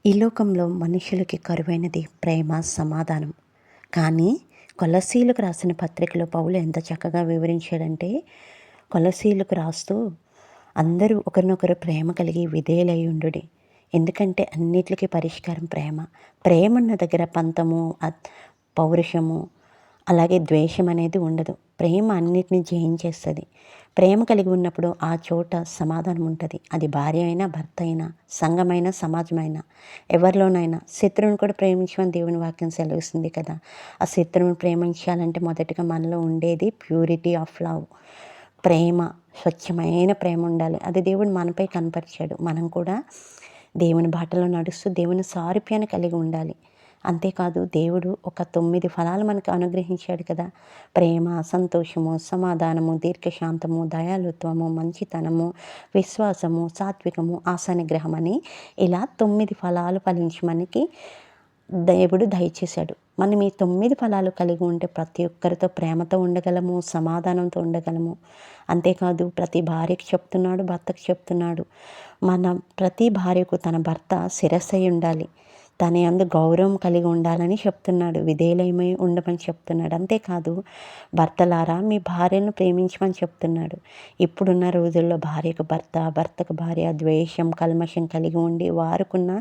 ఈ లోకంలో మనుషులకి కరువైనది ప్రేమ, సమాధానం. కానీ కొలస్సీలకు రాసిన పత్రికలో పౌలు ఎంత చక్కగా వివరించాడంటే, కొలస్సీలకు రాస్తూ అందరూ ఒకరినొకరు ప్రేమ కలిగి విధేయులై ఉండుడి. ఎందుకంటే అన్నిట్లికి పరిష్కారం ప్రేమ. ప్రేమన్న దగ్గర పంతము, పౌరుషము, అలాగే ద్వేషం అనేది ఉండదు. ప్రేమ అన్నిటిని జయించేస్తుంది. ప్రేమ కలిగి ఉన్నప్పుడు ఆ చోట సమాధానం ఉంటుంది. అది భార్య అయినా, భర్త అయినా, సంఘమైనా, సమాజమైనా, ఎవరిలోనైనా. శత్రువుని కూడా ప్రేమించమని దేవుని వాక్యం సెలవిస్తుంది కదా. ఆ శత్రువుని ప్రేమించాలంటే మొదటిగా మనలో ఉండేది ప్యూరిటీ ఆఫ్ లవ్. ప్రేమ, స్వచ్ఛమైన ప్రేమ ఉండాలి. అది దేవుడు మనపై కనపరిచాడు. మనం కూడా దేవుని బాటలో నడుస్తూ దేవుని సారూప్యాన్ని కలిగి ఉండాలి. అంతేకాదు దేవుడు ఒక 9 ఫలాలు మనకు అనుగ్రహించాడు కదా. ప్రేమ, సంతోషము, సమాధానము, దీర్ఘశాంతము, దయాళుత్వము, మంచితనము, విశ్వాసము, సాత్వికము, ఆశానిగ్రహం అని ఇలా 9 ఫలాలు ఫలించి మనకి దేవుడు దయచేశాడు. మనం ఈ 9 ఫలాలు కలిగి ఉంటే ప్రతి ఒక్కరితో ప్రేమతో ఉండగలము, సమాధానంతో ఉండగలము. అంతేకాదు ప్రతి భార్యకి చెప్తున్నాడు, భర్తకు చెప్తున్నాడు. మన ప్రతి భార్యకు తన భర్త శిరస్సై ఉండాలి. తన యందు గౌరవం కలిగి ఉండాలని చెప్తున్నాడు. విధేయులమై ఉండమని చెప్తున్నాడు. అంతేకాదు భర్తలారా మీ భార్యను ప్రేమించమని చెప్తున్నాడు. ఇప్పుడున్న రోజుల్లో భార్యకు భర్త, భర్తకు భార్య ద్వేషం, కల్మషం కలిగి ఉండి వారుకున్న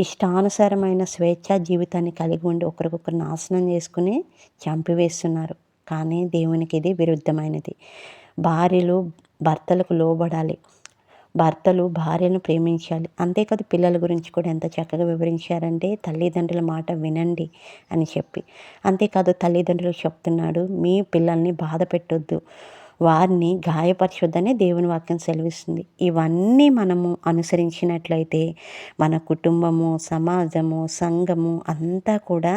ఇష్టానుసారమైన స్వేచ్ఛా జీవితాన్ని కలిగి ఉండి ఒకరికొకరు నాశనం చేసుకుని చంపివేస్తున్నారు. కానీ దేవునికి ఇది విరుద్ధమైనది. భార్యలు భర్తలకు లోబడాలి, భర్తలు భార్యను ప్రేమించాలి. అంతేకాదు పిల్లల గురించి కూడా ఎంత చక్కగా వివరించారంటే, తల్లిదండ్రుల మాట వినండి అని చెప్పి. అంతేకాదు తల్లిదండ్రులు చెప్తున్నాడు, మీ పిల్లల్ని బాధ పెట్టొద్దు, వారిని గాయపరచొద్దని దేవుని వాక్యం సెలవిస్తుంది. ఇవన్నీ మనము అనుసరించినట్లయితే మన కుటుంబము, సమాజము, సంఘము అంతా కూడా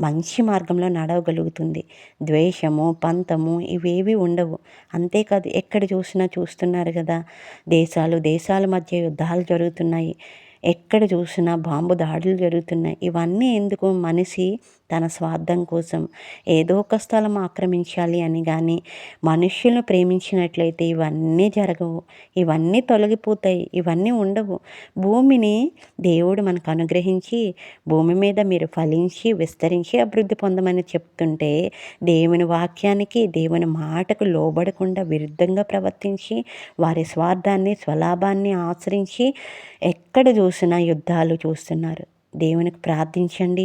మంచి మార్గంలో నడవగలుగుతుంది. ద్వేషము, పంతము ఇవేవి ఉండవు. అంతేకాదు ఎక్కడ చూసినా చూస్తున్నారు కదా, దేశాల మధ్య యుద్ధాలు జరుగుతున్నాయి. ఎక్కడ చూసినా బాంబు దాడులు జరుగుతున్నాయి. ఇవన్నీ ఎందుకు? మనిషి తన స్వార్థం కోసం ఏదో ఒక స్థలం ఆక్రమించాలి అని. కానీ మనుష్యులను ప్రేమించినట్లయితే ఇవన్నీ జరగవు, ఇవన్నీ తొలగిపోతాయి, ఇవన్నీ ఉండవు. భూమిని దేవుడు మనకు అనుగ్రహించి భూమి మీద మీరు ఫలించి విస్తరించి అభివృద్ధి పొందమని చెప్తుంటే, దేవుని వాక్యానికి, దేవుని మాటకు లోబడకుండా విరుద్ధంగా ప్రవర్తించి వారి స్వార్థాన్ని, స్వలాభాన్ని ఆచరించి ఎక్కడ చూసినా యుద్ధాలు చూస్తున్నారు. దేవునికి ప్రార్థించండి.